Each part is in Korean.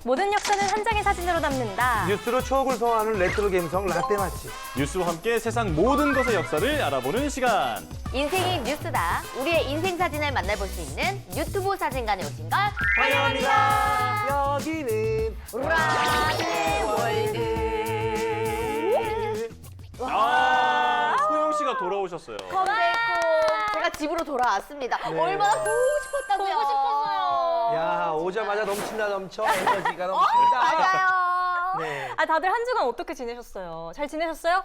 모든 역사는 한 장의 사진으로 담는다. 뉴스로 추억을 소환하는 레트로 감성 라떼 맛집. 뉴스와 함께 세상 모든 것의 역사를 알아보는 시간. 인생이 뉴스다. 우리의 인생 사진을 만나볼 수 있는 유튜브 사진관에 오신 걸 환영합니다. 여기는 라떼 월드. 소영 씨가 돌아오셨어요. 컴백홈. 제가 집으로 돌아왔습니다. 네. 얼마나 보고 싶었다고요. 보고 싶었어요. 야 오자마자 넘친다 넘쳐 에너지가 넘친다. 맞아요. 네. 아, 다들 한 주간 어떻게 지내셨어요? 잘 지내셨어요?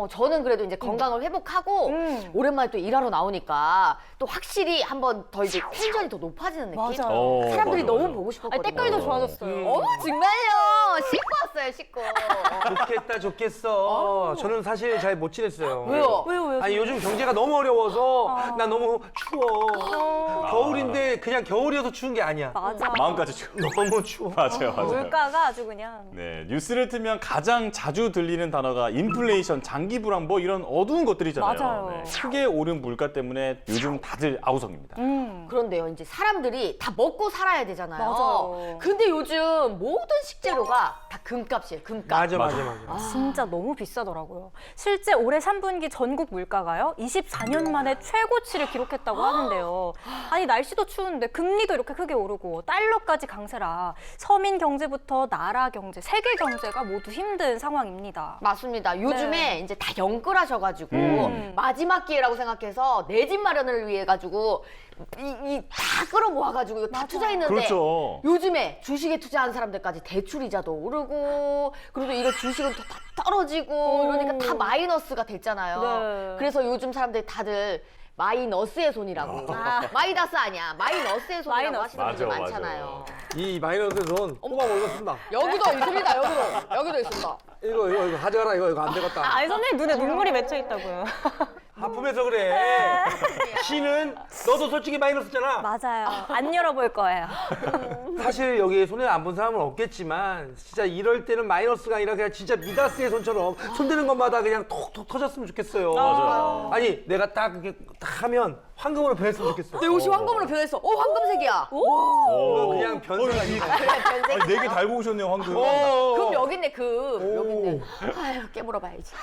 저는 그래도 이제 건강을 회복하고 오랜만에 또 일하러 나오니까 또 확실히 한 번 더 이제 텐션이 더 높아지는 느낌? 맞아요. 사람들이 맞아, 너무 맞아. 보고 싶었거든요. 때깔도 좋아졌어요. 정말요. 씻고 왔어요, 씻고. 좋겠다 좋겠어. 저는 사실 잘 못 지냈어요. 왜요? 왜요? 아니 요즘 경제가 너무 어려워서 나 너무 추워. 겨울인데 그냥 겨울이어서 추운 게 아니야. 맞아. 마음까지 추워. 너무 추워. 맞아요, 맞아요. 물가가 아주 그냥. 네, 뉴스를 틀면 가장 자주 들리는 단어가 인플레이션, 장기 불황 뭐 이런 어두운 것들이잖아요. 맞아요. 네, 크게 오른 물가 때문에 요즘 다들 아우성입니다. 그런데요, 이제 사람들이 다 먹고 살아야 되잖아요. 맞아요. 근데 요즘 모든 식재료가 다 금값이에요, 금값. 맞아. 진짜 너무 비싸더라고요. 실제 올해 3분기 전국 물가가요, 24년 만에 최고치를 기록했다고 하는데요. 아니, 날씨도 추운데 금리도 이렇게 크게 오르고 달러까지 강세라 서민 경제부터 나라 경제, 세계 경제가 모두 힘든 상황입니다. 맞습니다. 요즘에 네. 이제 다 영끌하셔가지고 마지막 기회라고 생각해서 내 집 마련을 위해 가지고 다 끌어모아가지고 다 투자했는데 그렇죠. 요즘에 주식에 투자한 사람들까지 대출 이자도 오르고 그리고 이거 주식은 또 다 떨어지고 이러니까 다 마이너스가 됐잖아요. 네. 그래서 요즘 사람들이 다들 마이너스의 손이라고. 마이너스 아니야. 마이너스의 손이라고 마이너스. 하시는 분들 맞아, 많잖아요. 이 마이너스 돈 뽑아 먹었습니다. 여기도 있습니다. 여기도 있습니다. 이거 가져가라. 이거 안 되겠다. 아니, 선생님 눈에 눈물이 맺혀 있다고요. 하품해서 그래. 시는 너도 솔직히 마이너스잖아. 맞아요. 안 열어볼 거예요. 사실 여기 손해 안 본 사람은 없겠지만 진짜 이럴 때는 마이너스가 아니라 그냥 진짜 미다스의 손처럼 손대는 것마다 그냥 톡톡 터졌으면 좋겠어요. 맞아요. 아니 내가 딱 이렇게 딱 하면 황금으로 변했으면 좋겠어. 내 옷이 황금으로 변했어. 황금색이야. 이건 그냥 변수가 아니야. 아니, 4개 달고 오셨네요, 황금. 금 여기 있네, 금. 여기 있네. 아유, 깨물어봐야지.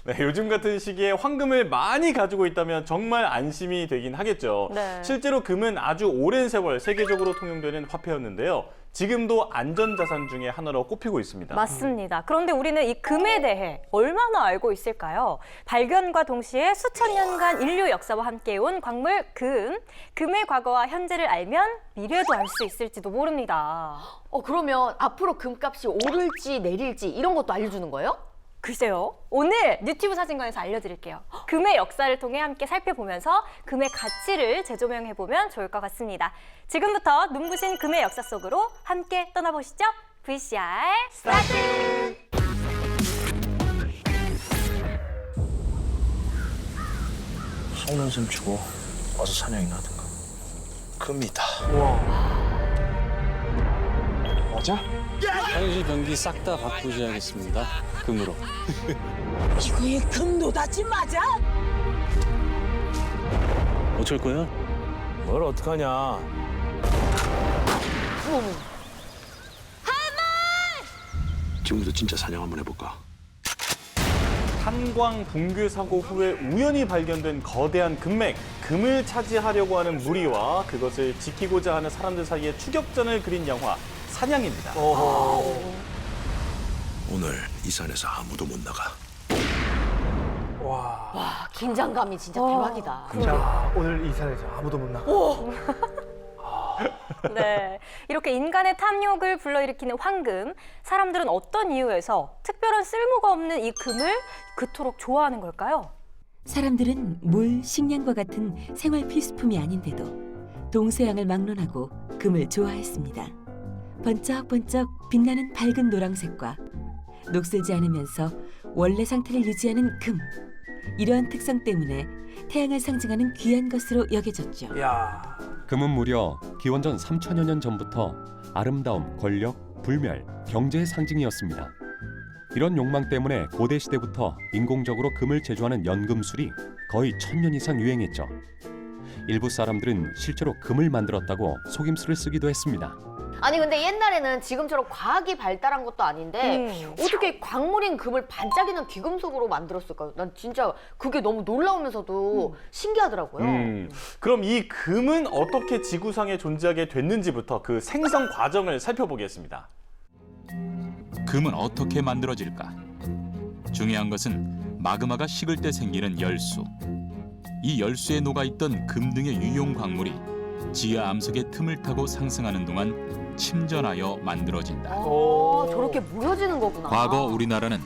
네, 요즘 같은 시기에 황금을 많이 가지고 있다면 정말 안심이 되긴 하겠죠. 네. 실제로 금은 아주 오랜 세월 세계적으로 통용되는 화폐였는데요. 지금도 안전자산 중에 하나로 꼽히고 있습니다. 맞습니다. 그런데 우리는 이 금에 대해 얼마나 알고 있을까요? 발견과 동시에 수천 년간 인류 역사와 함께해온 광물 금. 금의 과거와 현재를 알면 미래도 알 수 있을지도 모릅니다. 그러면 앞으로 금값이 오를지 내릴지 이런 것도 알려주는 거예요? 글쎄요. 오늘 유튜브 사진관에서 알려드릴게요. 금의 역사를 통해 함께 살펴보면서 금의 가치를 재조명해보면 좋을 것 같습니다. 지금부터 눈부신 금의 역사 속으로 함께 떠나보시죠. VCR 스타트! 속는 셈 치고 와서 사냥이나 하든가. 금이다. 맞아? 당신 병기 싹 다 바꾸셔야겠습니다. 금으로. 이거의 금노다지 맞아? 어쩔 거야? 뭘 어떡하냐. 지금부터 진짜 사냥 한번 해볼까? 탄광 붕괴 사고 후에 우연히 발견된 거대한 금맥. 금을 차지하려고 하는 무리와 그것을 지키고자 하는 사람들 사이의 추격전을 그린 영화 사냥입니다. 오늘 이 산에서 아무도 못 나가. 와, 긴장감이 진짜 대박이다. 자 오늘 이 산에서 아무도 못 나가. 네, 이렇게 인간의 탐욕을 불러일으키는 황금. 사람들은 어떤 이유에서 특별한 쓸모가 없는 이 금을 그토록 좋아하는 걸까요? 사람들은 물, 식량과 같은 생활 필수품이 아닌데도 동서양을 막론하고 금을 좋아했습니다. 번쩍번쩍 빛나는 밝은 노란색과 녹슬지 않으면서 원래 상태를 유지하는 금. 이러한 특성 때문에 태양을 상징하는 귀한 것으로 여겨졌죠. 야 금은 무려 기원전 3천여 년 전부터 아름다움, 권력, 불멸, 경제의 상징이었습니다. 이런 욕망 때문에 고대 시대부터 인공적으로 금을 제조하는 연금술이 거의 1000년 이상 유행했죠. 일부 사람들은 실제로 금을 만들었다고 속임수를 쓰기도 했습니다. 아니 근데 옛날에는 지금처럼 과학이 발달한 것도 아닌데 어떻게 광물인 금을 반짝이는 귀금속으로 만들었을까요? 난 진짜 그게 너무 놀라우면서도 신기하더라고요. 그럼 이 금은 어떻게 지구상에 존재하게 됐는지부터 그 생성 과정을 살펴보겠습니다. 금은 어떻게 만들어질까? 중요한 것은 마그마가 식을 때 생기는 열수. 이 열수에 녹아있던 금 등의 유용 광물이 지하 암석의 틈을 타고 상승하는 동안 침전하여 만들어진다. 저렇게 모여지는 거구나. 과거 우리나라는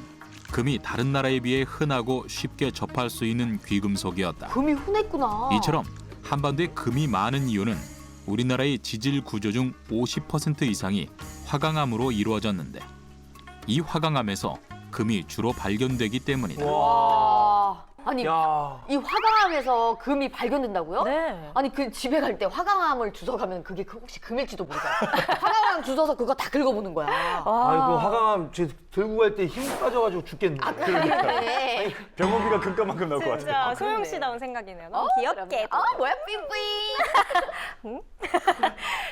금이 다른 나라에 비해 흔하고 쉽게 접할 수 있는 귀금속이었다. 금이 흔했구나. 이처럼 한반도에 금이 많은 이유는 우리나라의 지질 구조 중 50% 이상이 화강암으로 이루어졌는데 이 화강암에서 금이 주로 발견되기 때문이다. 와. 아니 야. 이 화강암에서 금이 발견된다고요? 네. 아니 그 집에 갈 때 화강암을 주워가면 그게 혹시 금일지도 모르잖아. 화강암 주워서 그거 다 긁어보는 거야. 아이고 화강암 들고 갈 때 힘 빠져가지고 죽겠네. 그러네. 병원비가 금값만큼 나올 것 같아요. 진짜 소영 씨다운 생각이네요. 너무 귀엽게. 뭐야 삥삥.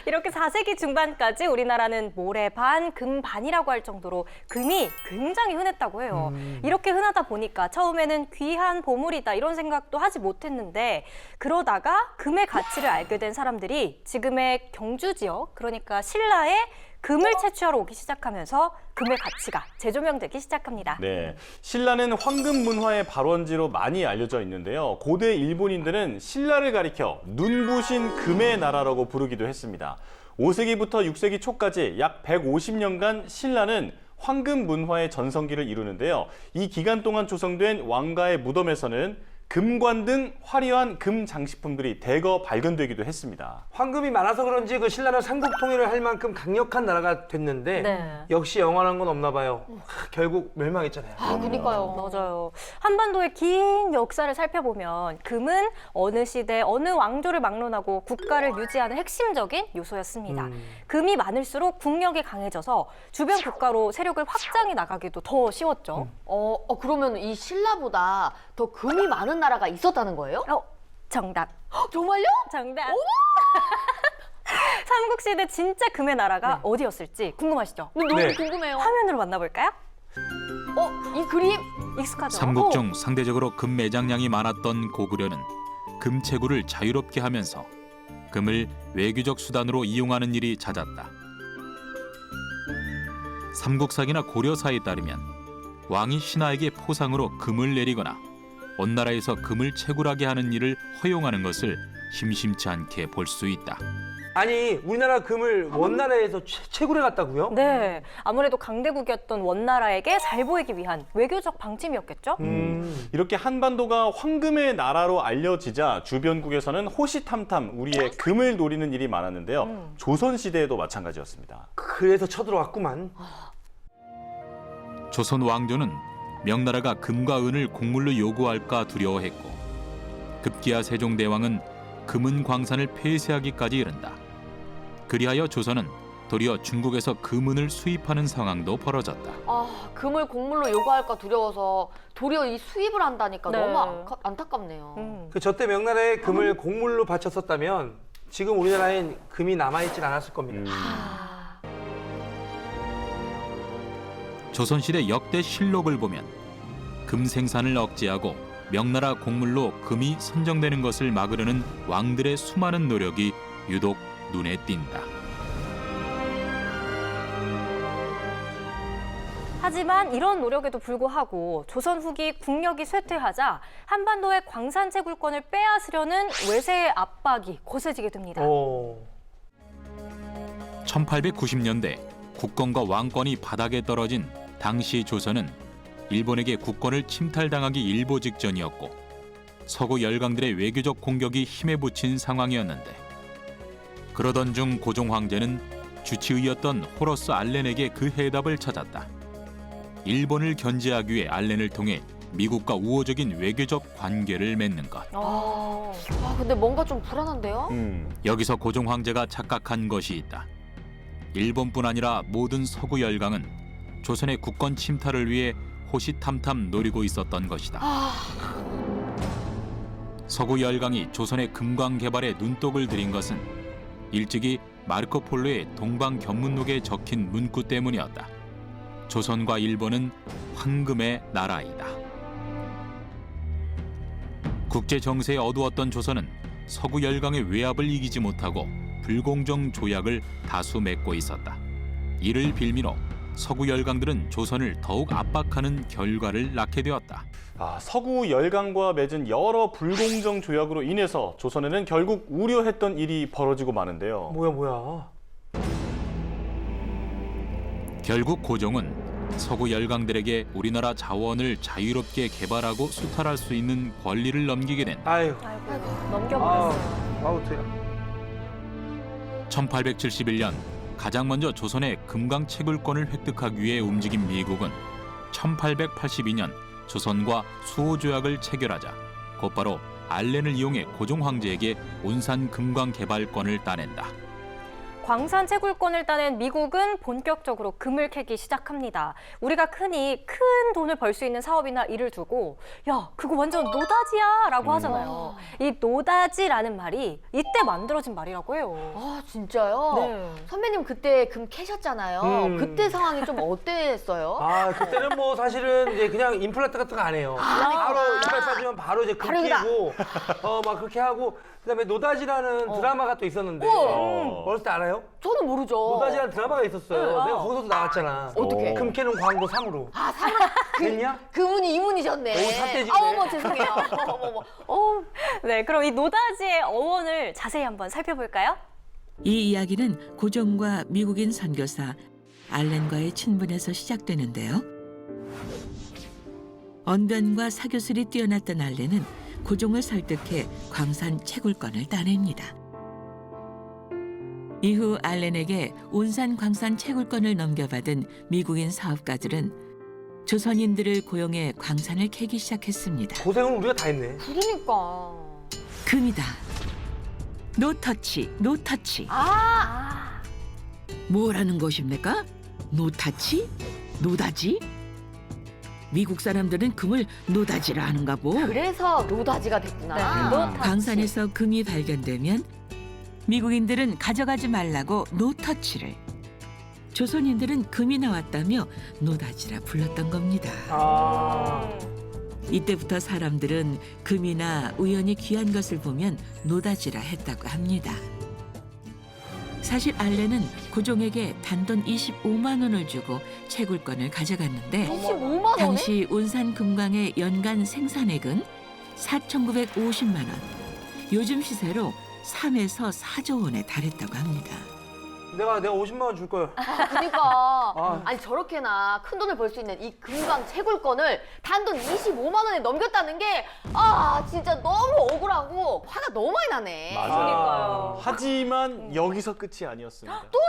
이렇게 4세기 중반까지 우리나라는 모래 반, 금 반이라고 할 정도로 금이 굉장히 흔했다고 해요. 이렇게 흔하다 보니까 처음에는 귀한 보물이다 이런 생각도 하지 못했는데 그러다가 금의 가치를 알게 된 사람들이 지금의 경주 지역, 그러니까 신라에 금을 채취하러 오기 시작하면서 금의 가치가 재조명되기 시작합니다. 네, 신라는 황금 문화의 발원지로 많이 알려져 있는데요. 고대 일본인들은 신라를 가리켜 눈부신 금의 나라라고 부르기도 했습니다. 5세기부터 6세기 초까지 약 150년간 신라는 황금 문화의 전성기를 이루는데요. 이 기간 동안 조성된 왕가의 무덤에서는 금관 등 화려한 금 장식품들이 대거 발견되기도 했습니다. 황금이 많아서 그런지 그 신라는 삼국 통일을 할 만큼 강력한 나라가 됐는데 네. 역시 영원한 건 없나 봐요. 결국 멸망했잖아요. 그니까요. 맞아요. 한반도의 긴 역사를 살펴보면 금은 어느 시대, 어느 왕조를 막론하고 국가를 유지하는 핵심적인 요소였습니다. 금이 많을수록 국력이 강해져서 주변 국가로 세력을 확장해 나가기도 더 쉬웠죠. 그러면 이 신라보다 더 금이 많은 나라가 있었다는 거예요? 정답. 정말요? 정답. 삼국시대 진짜 금의 나라가 어디였을지 궁금하시죠? 너무 네. 궁금해요. 화면으로 만나볼까요? 이 그림? 익숙하죠? 삼국 중 상대적으로 금 매장량이 많았던 고구려는 금채굴을 자유롭게 하면서 금을 외교적 수단으로 이용하는 일이 잦았다. 삼국사기나 고려사에 따르면 왕이 신하에게 포상으로 금을 내리거나 온 나라에서 금을 채굴하게 하는 일을 허용하는 것을 심심치 않게 볼 수 있다. 아니 우리나라 금을 원나라에서 채굴해 갔다고요? 네, 아무래도 강대국이었던 원나라에게 잘 보이기 위한 외교적 방침이었겠죠? 이렇게 한반도가 황금의 나라로 알려지자 주변국에서는 호시탐탐 우리의 금을 노리는 일이 많았는데요. 조선시대에도 마찬가지였습니다. 그래서 쳐들어왔구만. 조선 왕조는 명나라가 금과 은을 곡물로 요구할까 두려워했고 급기야 세종대왕은 금은 광산을 폐쇄하기까지 이른다. 그리하여 조선은 도리어 중국에서 금은을 수입하는 상황도 벌어졌다. 금을 곡물로 요구할까 두려워서 도리어 이 수입을 한다니까 네. 너무 안타깝네요. 그 저때 명나라에 금을 곡물로 바쳤었다면 지금 우리나라엔 금이 남아있진 않았을 겁니다. 조선시대 역대 실록을 보면 금 생산을 억제하고 명나라 곡물로 금이 선정되는 것을 막으려는 왕들의 수많은 노력이 유독 눈에 띈다. 하지만 이런 노력에도 불구하고 조선 후기 국력이 쇠퇴하자 한반도의 광산 채굴권을 빼앗으려는 외세의 압박이 거세지게 됩니다. 1890년대 국권과 왕권이 바닥에 떨어진 당시 조선은 일본에게 국권을 침탈당하기 일보 직전이었고 서구 열강들의 외교적 공격이 힘에 부친 상황이었는데 그러던 중 고종 황제는 주치의였던 호러스 알렌에게 그 해답을 찾았다. 일본을 견제하기 위해 알렌을 통해 미국과 우호적인 외교적 관계를 맺는 것. 근데 뭔가 좀 불안한데요? 여기서 고종 황제가 착각한 것이 있다. 일본뿐 아니라 모든 서구 열강은 조선의 국권 침탈을 위해 호시탐탐 노리고 있었던 것이다. 서구 열강이 조선의 금광 개발에 눈독을 들인 것은 일찍이 마르코폴로의 동방 견문록에 적힌 문구 때문이었다. 조선과 일본은 황금의 나라이다. 국제 정세에 어두웠던 조선은 서구 열강의 외압을 이기지 못하고 불공정 조약을 다수 맺고 있었다. 이를 빌미로 서구 열강들은 조선을 더욱 압박하는 결과를 낳게 되었다. 서구 열강과 맺은 여러 불공정 조약으로 인해서 조선에는 결국 우려했던 일이 벌어지고 마는데요. 뭐야. 결국 고종은 서구 열강들에게 우리나라 자원을 자유롭게 개발하고 수탈할 수 있는 권리를 넘기게 된다. 아유. 넘겨버렸어요. 아우트야. 1871년 가장 먼저 조선의 금강 채굴권을 획득하기 위해 움직인 미국은 1882년 조선과 수호 조약을 체결하자 곧바로 알렌을 이용해 고종 황제에게 온산 금광 개발권을 따낸다. 광산 채굴권을 따낸 미국은 본격적으로 금을 캐기 시작합니다. 우리가 흔히 큰 돈을 벌 수 있는 사업이나 일을 두고 야, 그거 완전 노다지야 라고 하잖아요. 이 노다지라는 말이 이때 만들어진 말이라고 해요. 아 진짜요? 네. 선배님 그때 금 캐셨잖아요. 그때 상황이 좀 어땠어요? 그때는 뭐 사실은 이제 그냥 임플란트 같은 거 안 해요. 바로 이빨 빠지면 바로 이제 금 바로이다. 끼고 막 그렇게 하고 그다음에 노다지라는 드라마가 또 있었는데 어렸을 때 알아요? 저는 모르죠. 노다지라는 드라마가 있었어요. 내가 거기서도 나왔잖아. 어떻게? 금 캐는 광고 3으로. 됐냐? 그분이 이분이셨네. 오, 삿대지네. 어머 죄송해요. 어머. 네, 그럼 이 노다지의 어원을 자세히 한번 살펴볼까요? 이 이야기는 고종과 미국인 선교사 알렌과의 친분에서 시작되는데요. 언변과 사교술이 뛰어났던 알렌은 고종을 설득해 광산 채굴권을 따냅니다. 이후 알렌에게 온산 광산 채굴권을 넘겨받은 미국인 사업가들은 조선인들을 고용해 광산을 캐기 시작했습니다. 고생은 우리가 다 했네. 그러니까. 금이다. 노터치, 노터치. 뭐라는 것입니까? 노타치? 노다지? 미국 사람들은 금을 노다지라 하는가 보. 그래서 노다지가 됐구나. 노다지. 광산에서 금이 발견되면 미국인들은 가져가지 말라고 노터치를, 조선인들은 금이 나왔다며 노다지라 불렀던 겁니다. 이때부터 사람들은 금이나 우연히 귀한 것을 보면 노다지라 했다고 합니다. 사실 알렌은 고종에게 단돈 25만 원을 주고 채굴권을 가져갔는데 25만 원에? 당시 온산 금광의 연간 생산액은 4,950만 원, 요즘 시세로 3에서 4조 원에 달했다고 합니다. 내가 50만 원 줄 거야. 그러니까 아니 저렇게나 큰 돈을 벌 수 있는 이 금광 채굴권을 단돈 25만 원에 넘겼다는 게 진짜 너무 억울하고 화가 너무 많이 나네. 그러니까요. 하지만 여기서 끝이 아니었습니다. 또요?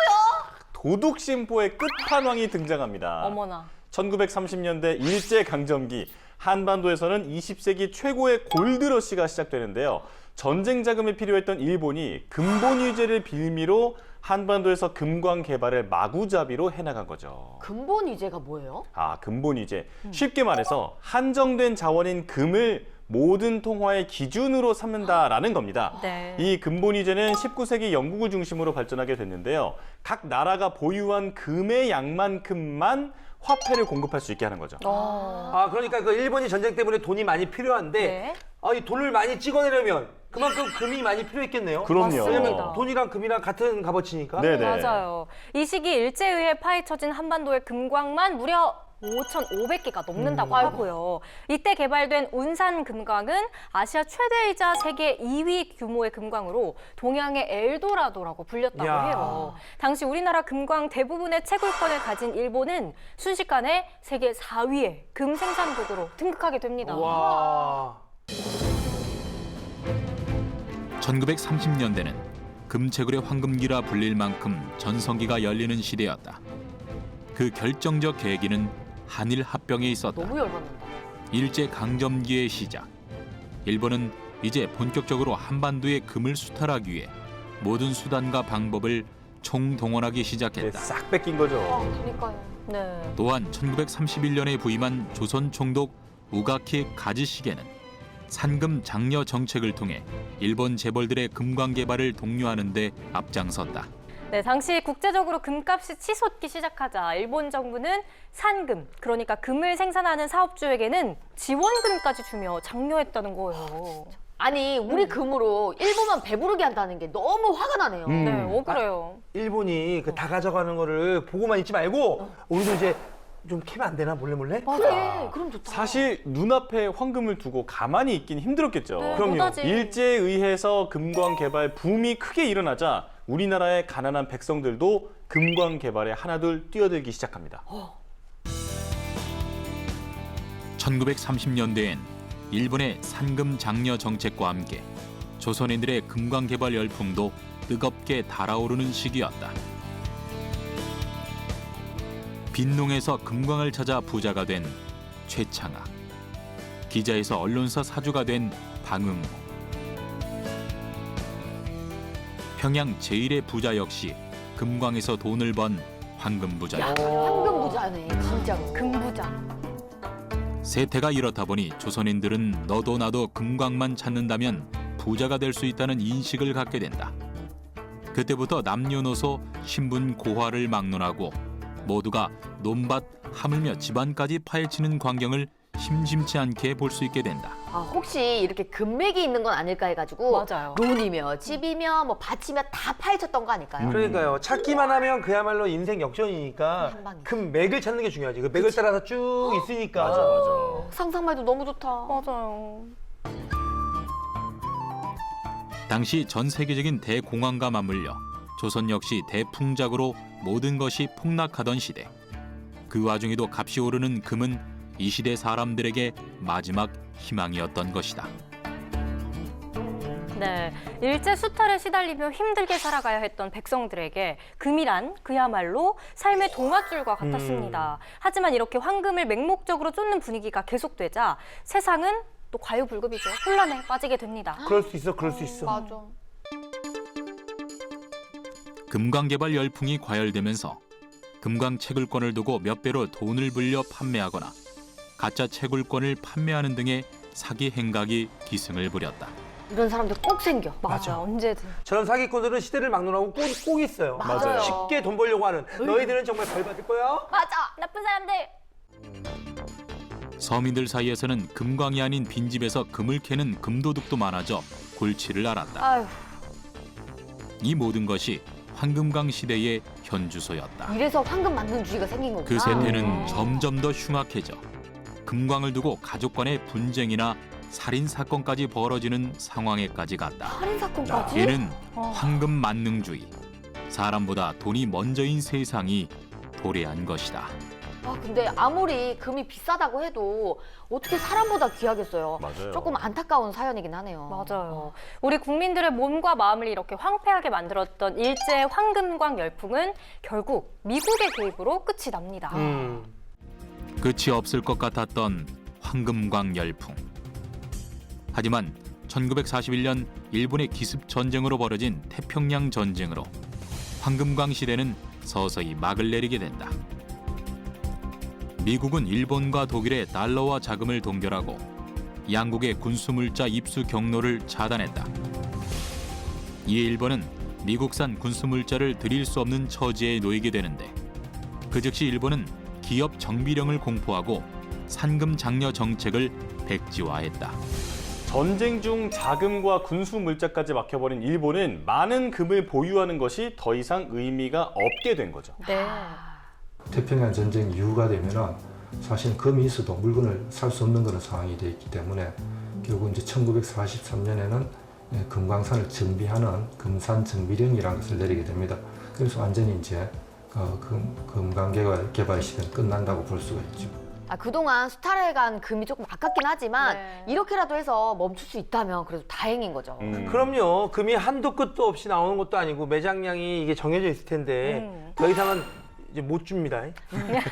도둑 심보의 끝판왕이 등장합니다. 어머나. 1930년대 일제강점기 한반도에서는 20세기 최고의 골드러시가 시작되는데요. 전쟁 자금이 필요했던 일본이 근본 위제를 빌미로 한반도에서 금광 개발을 마구잡이로 해나간 거죠. 근본 위제가 뭐예요? 근본 위제. 쉽게 말해서 한정된 자원인 금을 모든 통화의 기준으로 삼는다라는 겁니다. 네. 이 근본 위제는 19세기 영국을 중심으로 발전하게 됐는데요. 각 나라가 보유한 금의 양만큼만 화폐를 공급할 수 있게 하는 거죠. 그러니까 그 일본이 전쟁 때문에 돈이 많이 필요한데 네. 이 돈을 많이 찍어내려면 그만큼 금이 많이 필요했겠네요. 그럼요. 왜냐면 돈이랑 금이랑 같은 값어치니까. 네네. 맞아요. 이 시기 일제의회 파헤쳐진 한반도의 금광만 무려 5,500개가 넘는다고 하고요. 이때 개발된 온산 금광은 아시아 최대이자 세계 2위 규모의 금광으로 동양의 엘도라도라고 불렸다고 해요. 당시 우리나라 금광 대부분의 채굴권을 가진 일본은 순식간에 세계 4위의 금 생산국으로 등극하게 됩니다. 와. 1930년대는 금채굴의 황금기라 불릴 만큼 전성기가 열리는 시대였다. 그 결정적 계기는 한일 합병에 있었다. 너무 열받는다. 일제 강점기의 시작. 일본은 이제 본격적으로 한반도의 금을 수탈하기 위해 모든 수단과 방법을 총동원하기 시작했다. 싹 뺏긴 거죠. 그러니까요. 네. 또한 1931년에 부임한 조선 총독 우가키 가지시게는 산금 장려 정책을 통해 일본 재벌들의 금광 개발을 독려하는 데 앞장섰다. 네, 당시 국제적으로 금값이 치솟기 시작하자 일본 정부는 산금, 그러니까 금을 생산하는 사업주에게는 지원금까지 주며 장려했다는 거예요. 아니 우리 금으로 일본만 배부르게 한다는 게 너무 화가 나네요. 네, 그래요. 일본이 그 다 가져가는 거를 보고만 있지 말고 우리도 이제 좀 캐면 안 되나 몰래? 그래, 그럼 좋다. 사실 눈앞에 황금을 두고 가만히 있긴 힘들었겠죠. 네, 그럼요. 못하지. 일제에 의해서 금광 개발 붐이 크게 일어나자 우리나라의 가난한 백성들도 금광 개발에 하나둘 뛰어들기 시작합니다. 1930년대엔 일본의 산금 장려 정책과 함께 조선인들의 금광 개발 열풍도 뜨겁게 달아오르는 시기였다. 빈농에서 금광을 찾아 부자가 된 최창학, 기자에서 언론사 사주가 된 방응호, 평양 제1의 부자 역시 금광에서 돈을 번 황금 부자였다. 황금 부자네, 진짜로. 금부자. 세태가 이렇다 보니 조선인들은 너도 나도 금광만 찾는다면 부자가 될 수 있다는 인식을 갖게 된다. 그때부터 남녀노소 신분 고화를 막론하고 모두가 논밭 하물며 집안까지 파헤치는 광경을 심심치 않게 볼 수 있게 된다. 아, 혹시 이렇게 금맥이 있는 건 아닐까 해가지고 맞아요. 논이며 집이며 뭐 밭이며 다 파헤쳤던 거 아닐까요? 그러니까요. 찾기만 하면 그야말로 인생 역전이니까 한 방이지. 금 맥을 찾는 게 중요하지. 그 맥을 따라서 쭉 있으니까. 상상만 해도 너무 좋다. 맞아요. 당시 전 세계적인 대공황과 맞물려 조선 역시 대풍작으로 모든 것이 폭락하던 시대. 그 와중에도 값이 오르는 금은 이 시대 사람들에게 마지막 희망이었던 것이다. 네, 일제 수탈에 시달리며 힘들게 살아가야 했던 백성들에게 금이란 그야말로 삶의 동아줄과 같았습니다. 하지만 이렇게 황금을 맹목적으로 쫓는 분위기가 계속되자 세상은 또 과유불급이죠. 혼란에 빠지게 됩니다. 그럴 수 있어, 그럴 수 있어. 맞아. 금광 개발 열풍이 과열되면서 금광 채굴권을 두고 몇 배로 돈을 불려 판매하거나 가짜 채굴권을 판매하는 등의 사기 행각이 기승을 부렸다. 이런 사람들 꼭 생겨. 맞아, 언제든. 저런 사기꾼들은 시대를 막론하고 꼭 있어요. 맞아요. 쉽게 돈 벌려고 하는. 너희들은 정말 벌 받을 거야. 맞아. 나쁜 사람들! 서민들 사이에서는 금광이 아닌 빈집에서 금을 캐는 금도둑도 많아져 골치를 앓았다. 아휴, 이 모든 것이 황금광 시대의 현주소였다. 이래서 황금 만능주의가 생긴 거구나. 그 세태는 점점 더 흉악해져 금광을 두고 가족 간의 분쟁이나 살인 사건까지 벌어지는 상황에까지 갔다. 살인 사건까지? 이는 황금 만능주의. 사람보다 돈이 먼저인 세상이 도래한 것이다. 아, 근데 아무리 금이 비싸다고 해도 어떻게 사람보다 귀하겠어요. 맞아요. 조금 안타까운 사연이긴 하네요. 맞아요. 우리 국민들의 몸과 마음을 이렇게 황폐하게 만들었던 일제 황금광 열풍은 결국 미국의 개입으로 끝이 납니다. 끝이 없을 것 같았던 황금광 열풍. 하지만 1941년 일본의 기습 전쟁으로 벌어진 태평양 전쟁으로 황금광 시대는 서서히 막을 내리게 된다. 미국은 일본과 독일의 달러와 자금을 동결하고 양국의 군수물자 입수 경로를 차단했다. 이에 일본은 미국산 군수물자를 들일 수 없는 처지에 놓이게 되는데 그 즉시 일본은 기업 정비령을 공포하고 산금 장려 정책을 백지화했다. 전쟁 중 자금과 군수 물자까지 막혀버린 일본은 많은 금을 보유하는 것이 더 이상 의미가 없게 된 거죠. 네. 태평양 전쟁 이후가 되면은 사실 금이 있어도 물건을 살 수 없는 그런 상황이 되어 있기 때문에 결국 이제 1943년에는 금광산을 정비하는 금산 정비령이라는 것을 내리게 됩니다. 그래서 완전히 이제 금광 개발 시대는 끝난다고 볼 수가 있죠. 아, 그동안 수탈해 간 금이 조금 아깝긴 하지만 네. 이렇게라도 해서 멈출 수 있다면 그래도 다행인 거죠. 그럼요. 금이 한도 끝도 없이 나오는 것도 아니고 매장량이 이게 정해져 있을 텐데 더 이상은 이제 못 줍니다.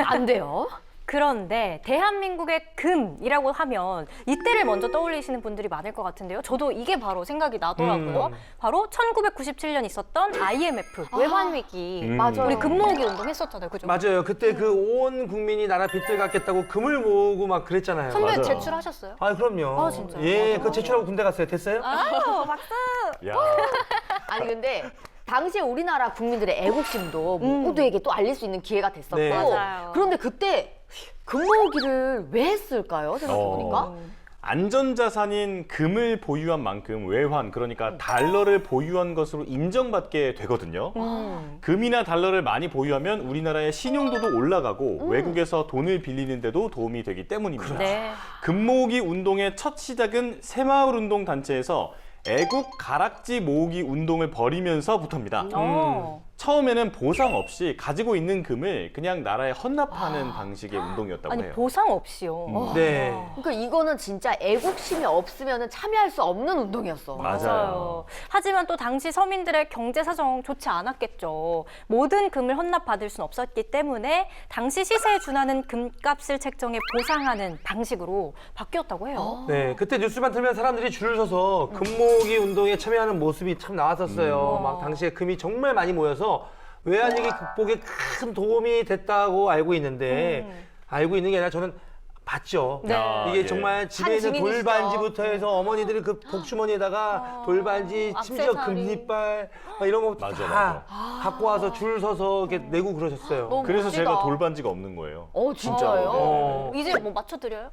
안 돼요. 그런데 대한민국의 금이라고 하면 이때를 먼저 떠올리시는 분들이 많을 것 같은데요. 저도 이게 바로 생각이 나더라고요. 바로 1997년 있었던 IMF 외환 위기. 맞아요. 우리 금 모으기 운동 했었잖아요. 그죠? 맞아요. 그때 그 온 국민이 나라 빚들 갚겠다고 금을 모으고 막 그랬잖아요. 선배 맞아요. 제출하셨어요? 아, 그럼요. 아, 진짜요? 예, 맞아. 그 제출하고 군대 갔어요. 됐어요? 아유, 박수! 야, 아니 근데 당시에 우리나라 국민들의 애국심도 모두에게 또 알릴 수 있는 기회가 됐었고 네. 맞아요. 그런데 그때 금모으기를 왜 했을까요? 생각해보니까. 안전자산인 금을 보유한 만큼 외환, 그러니까 달러를 보유한 것으로 인정받게 되거든요. 금이나 달러를 많이 보유하면 우리나라의 신용도도 올라가고 외국에서 돈을 빌리는 데도 도움이 되기 때문입니다. 네. 금 모으기 운동의 첫 시작은 새마을운동 단체에서 애국 가락지 모으기 운동을 벌이면서부터입니다. 처음에는 보상 없이 가지고 있는 금을 그냥 나라에 헌납하는 방식의 운동이었다고 아니 해요. 보상 없이요. 네. 그러니까 이거는 진짜 애국심이 없으면 참여할 수 없는 운동이었어. 맞아요. 하지만 또 당시 서민들의 경제 사정 좋지 않았겠죠. 모든 금을 헌납받을 수는 없었기 때문에 당시 시세에 준하는 금값을 책정해 보상하는 방식으로 바뀌었다고 해요. 네, 그때 뉴스만 틀면 사람들이 줄을 서서 금 모으기 운동에 참여하는 모습이 참 나왔었어요. 막 당시에 금이 정말 많이 모여서 외환위기 극복에 큰 도움이 됐다고 알고 있는데 알고 있는 게 아니라 저는 봤죠. 네. 이게 예. 정말 집에 있는 증인이시죠. 돌반지부터 해서 어머니들이 그 복주머니에다가 돌반지, 심지어 액세서리. 금리빨 막 이런 거 맞아, 다 갖고 와서 줄 서서 이렇게 내고 그러셨어요. 너무 그래서 멋지다. 제가 돌반지가 없는 거예요. 진짜요? 어. 이제 뭐 맞춰드려요?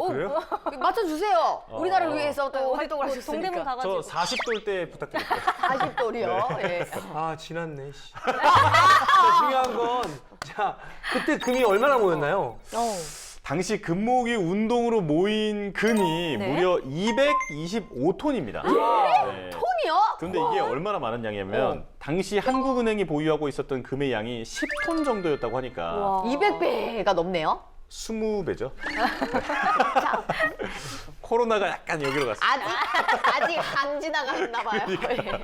그래요? 맞춰주세요. 우리나라를 위해서 또 활동을 하셨으니까. 동대문 가가지고. 저 40돌 때 부탁드릴게요. 40돌이요. 예. 아, 지났네, 씨. 중요한 건, 자, 그때 금이 얼마나 모였나요? 당시 금 모으기 운동으로 모인 금이 네? 무려 225톤입니다. 네. 톤이요? 그런데 이게 얼마나 많은 양이냐면 당시 한국은행이 보유하고 있었던 금의 양이 10톤 정도였다고 하니까 200배가 넘네요. 20배죠. 코로나가 약간 여기로 갔어요. 아직 안 지나갔나 봐요.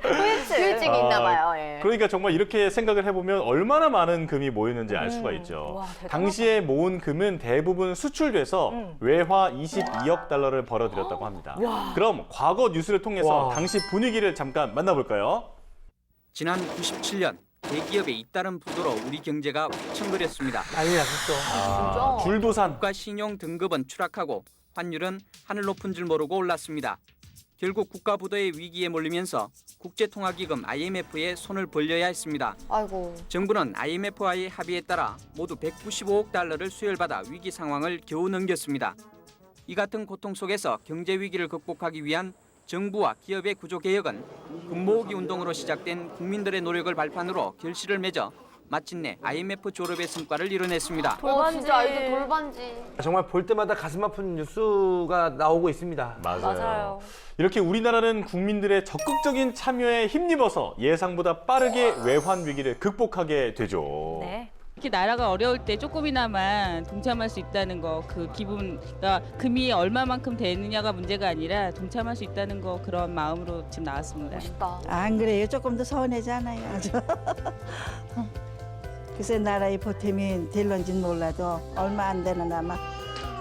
후유증이 있나 봐요. 예. 그러니까 정말 이렇게 생각을 해보면 얼마나 많은 금이 모였는지 알 수가 있죠. 와, 대단하다. 당시에 모은 금은 대부분 수출돼서 외화 22억 달러를 벌어들였다고 합니다. 그럼 과거 뉴스를 통해서 와. 당시 분위기를 잠깐 만나볼까요? 지난 97년 대기업의 잇따른 부도로 우리 경제가 휘청거렸습니다. 난리 났었어. 줄도산. 국가 신용 등급은 추락하고 환율은 하늘 높은 줄 모르고 올랐습니다. 결국 국가 부도의 위기에 몰리면서 국제통화기금 IMF에 손을 벌려야 했습니다. 아이고. 정부는 IMF와의 합의에 따라 모두 195억 달러를 수혈받아 위기 상황을 겨우 넘겼습니다. 이 같은 고통 속에서 경제 위기를 극복하기 위한 정부와 기업의 구조 개혁은 금 모으기 운동으로 시작된 국민들의 노력을 발판으로 결실을 맺어 마침내 IMF 졸업의 성과를 이뤄냈습니다. 진짜 아이들 돌반지. 정말 볼 때마다 가슴 아픈 뉴스가 나오고 있습니다. 맞아요. 이렇게 우리나라는 국민들의 적극적인 참여에 힘입어서 예상보다 빠르게 외환 위기를 극복하게 되죠. 네. 이렇게 나라가 어려울 때 조금이나마 동참할 수 있다는 거, 그 기분, 그러니까 금이 얼마만큼 되느냐가 문제가 아니라 동참할 수 있다는 거, 그런 마음으로 지금 나왔습니다. 멋있다. 안 그래요? 조금 더 서운하잖아요. 아주. 글쎄 나라의 보탬이 될런지는 몰라도 얼마 안 되는 아마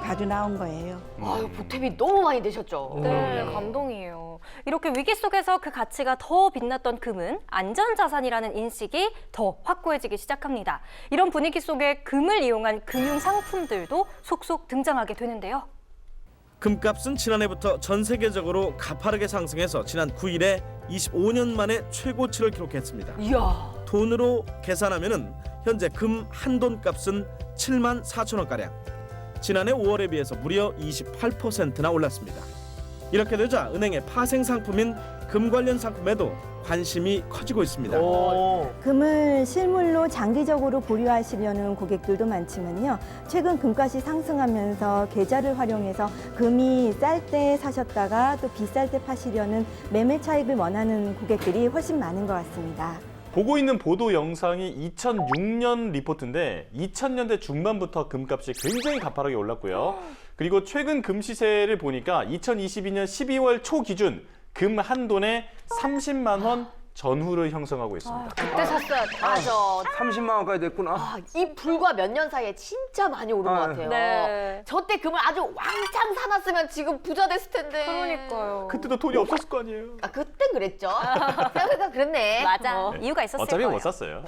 가지고 나온 거예요. 아유, 보탬이 너무 많이 되셨죠? 네, 감동이에요. 이렇게 위기 속에서 그 가치가 더 빛났던 금은 안전자산이라는 인식이 더 확고해지기 시작합니다. 이런 분위기 속에 금을 이용한 금융 상품들도 속속 등장하게 되는데요. 금값은 지난해부터 전 세계적으로 가파르게 상승해서 지난 9일에 25년 만에 최고치를 기록했습니다. 이야. 돈으로 계산하면은 현재 금 한 돈 값은 7만 4천 원가량. 지난해 5월에 비해서 무려 28%나 올랐습니다. 이렇게 되자 은행의 파생 상품인 금 관련 상품에도 관심이 커지고 있습니다. 금을 실물로 장기적으로 보유하시려는 고객들도 많지만요. 최근 금값이 상승하면서 계좌를 활용해서 금이 쌀 때 사셨다가 또 비쌀 때 파시려는 매매 차익을 원하는 고객들이 훨씬 많은 것 같습니다. 보고 있는 보도 영상이 2006년 리포트인데 2000년대 중반부터 금값이 굉장히 가파르게 올랐고요. 그리고 최근 금 시세를 보니까 2022년 12월 초 기준 금 한 돈에 30만 원 전후를 형성하고 있습니다. 그때 샀어야 맞아. 30만 원까지 됐구나. 이 불과 몇 년 사이에 진짜 많이 오른 것 같아요. 네. 저 때 금을 아주 왕창 사놨으면 지금 부자 됐을 텐데. 그러니까요. 그때도 돈이 없었을 거 아니에요. 그땐 그랬죠. 생각해보니까 그랬네. 맞아. 이유가 있었을 어차피 거예요. 못 샀어요.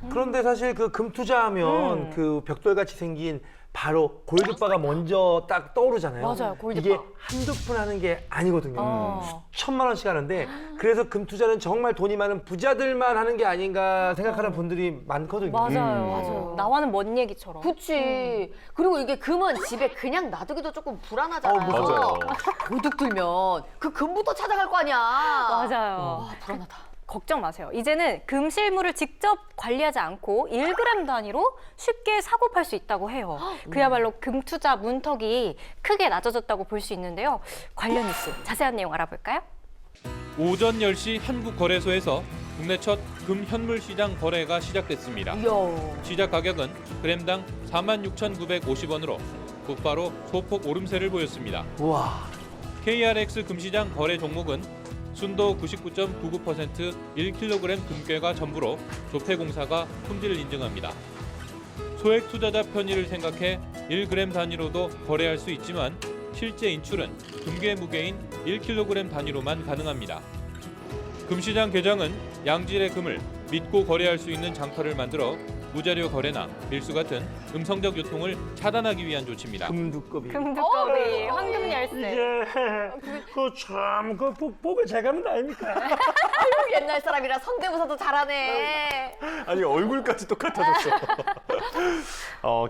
그런데 사실 그 금 투자하면 그 벽돌같이 생긴 바로 골드바가 먼저 딱 떠오르잖아요. 맞아요, 골드바. 이게 한두 푼 하는 게 아니거든요. 수천만 원씩 하는데 그래서 금 투자는 정말 돈이 많은 부자들만 하는 게 아닌가 생각하는 분들이 많거든요. 맞아요. 나와는 먼 얘기처럼. 그치. 그리고 이게 금은 집에 그냥 놔두기도 조금 불안하잖아요. 맞아요. 도둑 들면 그 금부터 찾아갈 거 아니야. 맞아요. 불안하다. 걱정 마세요. 이제는 금 실물을 직접 관리하지 않고 1g 단위로 쉽게 사고 팔 수 있다고 해요. 그야말로 금 투자 문턱이 크게 낮아졌다고 볼 수 있는데요. 관련 뉴스 자세한 내용 알아볼까요? 오전 10시 한국거래소에서 국내 첫 금 현물 시장 거래가 시작됐습니다. 시작 가격은 그램당 46,950원으로 곧바로 소폭 오름세를 보였습니다. 우와. KRX 금시장 거래 종목은 순도 99.99%, 1kg 금괴가 전부로 조폐공사가 품질을 인증합니다. 소액 투자자 편의를 생각해 1g 단위로도 거래할 수 있지만 실제 인출은 금괴 무게인 1kg 단위로만 가능합니다. 금시장 개장은 양질의 금을 믿고 거래할 수 있는 장터를 만들어 무자료 거래나 밀수 같은 음성적 유통을 차단하기 위한 조치입니다. 금두꺼비. 금두꺼비, 황금 열쇠. 그 복을 잘 가면 아닙니까? 옛날 사람이라 성대모사도 잘하네. 아니 얼굴까지 똑같아졌어.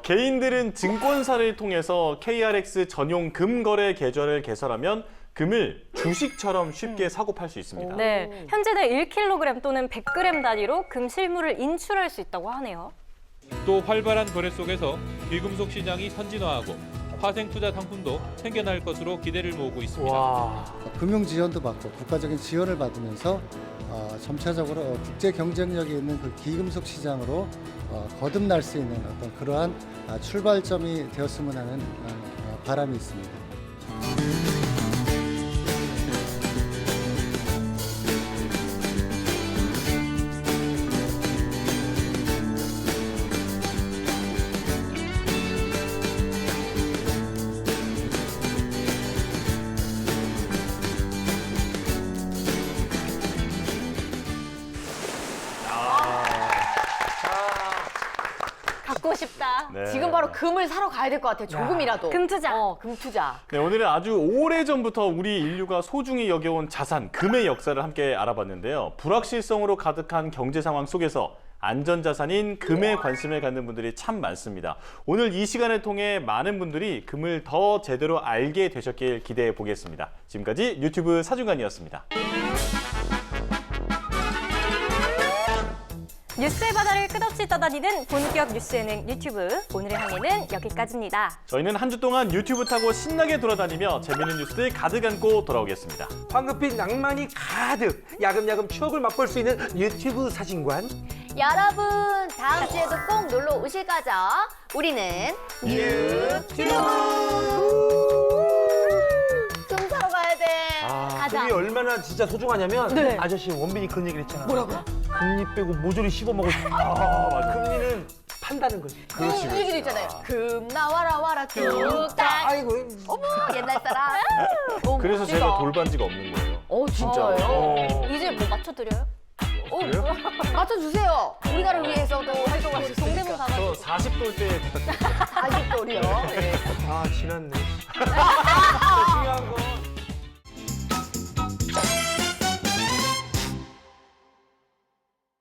개인들은 증권사를 통해서 KRX 전용 금 거래 계좌를 개설하면 금을 주식처럼 쉽게 사고 팔 수 있습니다. 네, 현재는 1kg 또는 100g 단위로 금 실물을 인출할 수 있다고 하네요. 또 활발한 거래 속에서 귀금속 시장이 선진화하고 파생 투자 상품도 생겨날 것으로 기대를 모으고 있습니다. 금융 지원도 받고 국가적인 지원을 받으면서 점차적으로 국제 경쟁력이 있는 그 귀금속 시장으로 거듭날 수 있는 어떤 그러한 출발점이 되었으면 하는 바람이 있습니다. 갖고 싶다. 네. 지금 바로 금을 사러 가야 될 것 같아. 조금이라도. 금 투자. 금 투자. 네, 오늘은 아주 오래전부터 우리 인류가 소중히 여겨온 자산, 금의 역사를 함께 알아봤는데요. 불확실성으로 가득한 경제 상황 속에서 안전자산인 금에 관심을 갖는 분들이 참 많습니다. 오늘 이 시간을 통해 많은 분들이 금을 더 제대로 알게 되셨길 기대해 보겠습니다. 지금까지 유튜브 사중간이었습니다. 뉴스의 바다를 끝없이 떠다니는 본격 뉴스 예능 유튜브. 오늘의 항해는 여기까지입니다. 저희는 한 주 동안 유튜브 타고 신나게 돌아다니며 재미있는 뉴스들 가득 안고 돌아오겠습니다. 황급빛 낭만이 가득, 야금야금 추억을 맛볼 수 있는 유튜브 사진관. 여러분, 다음 주에도 꼭 놀러 오실 거죠? 우리는 유튜브. 금 사러 가야 돼. 금이 얼마나 진짜 소중하냐면 네. 아저씨 원빈이 그런 얘기를 했잖아. 뭐라고요? 금리 빼고 모조리 씹어 먹을 수 있다. 맞아. 금리는 판다는 거지. 그렇지, 이 얘기도 있잖아요. 금 나와라 와라 뚝딱. 아이고. 어머, 옛날 사람. 그래서 제가 돌반지가 없는 거예요. 진짜요? 이제 뭐 맞춰드려요? 그래요? 맞춰주세요. 우리나라를 위해서도 활동할 수 있으니까. 동대문 저 40돌 때 부탁드립니다. 40돌이요. 네. 지났네. 중요한 거